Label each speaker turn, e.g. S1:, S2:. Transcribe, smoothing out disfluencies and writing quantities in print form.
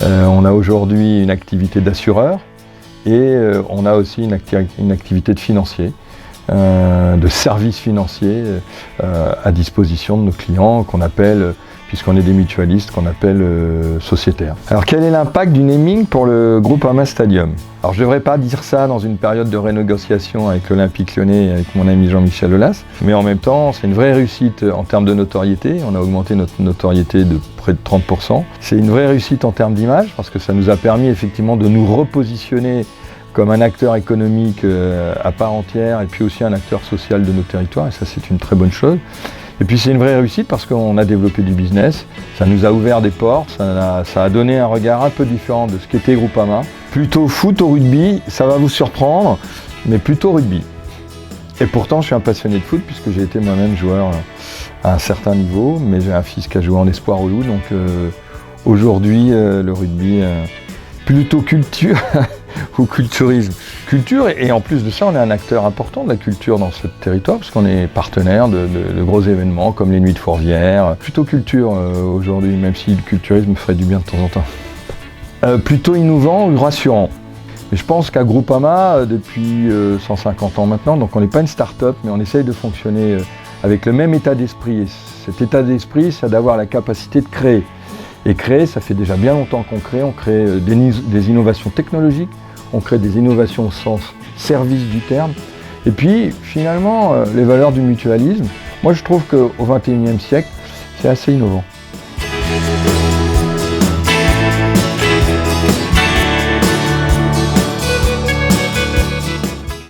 S1: On a aujourd'hui une activité d'assureur et on a aussi une activité de financier, de services financiers à disposition de nos clients qu'on appelle, puisqu'on est des mutualistes, qu'on appelle sociétaires. Alors quel est l'impact du naming pour le Groupama Stadium? Alors je ne devrais pas dire ça dans une période de renégociation avec l'Olympique Lyonnais et avec mon ami Jean-Michel Aulas, mais en même temps c'est une vraie réussite en termes de notoriété. On a augmenté notre notoriété de près de 30%. C'est une vraie réussite en termes d'image parce que ça nous a permis effectivement de nous repositionner comme un acteur économique à part entière et puis aussi un acteur social de nos territoires, et ça c'est une très bonne chose. Et puis c'est une vraie réussite parce qu'on a développé du business, ça nous a ouvert des portes, ça a donné un regard un peu différent de ce qu'était Groupama. Plutôt foot au rugby, ça va vous surprendre, mais plutôt rugby. Et pourtant je suis un passionné de foot puisque j'ai été moi-même joueur à un certain niveau, mais j'ai un fils qui a joué en espoir au Loup, donc aujourd'hui le rugby, plutôt culture ou culturisme. Culture, et en plus de ça, on est un acteur important de la culture dans ce territoire, parce qu'on est partenaire de gros événements comme les Nuits de Fourvière. Plutôt culture aujourd'hui, même si le culturisme ferait du bien de temps en temps. Plutôt innovant ou rassurant. Et je pense qu'à Groupama, depuis 150 ans maintenant, donc on n'est pas une start-up, mais on essaye de fonctionner avec le même état d'esprit. Et cet état d'esprit, c'est d'avoir la capacité de créer. Et créer, ça fait déjà bien longtemps qu'on crée. On crée des innovations technologiques, on crée des innovations au sens service du terme. Et puis, finalement, les valeurs du mutualisme, moi je trouve qu'au XXIe siècle, c'est assez innovant.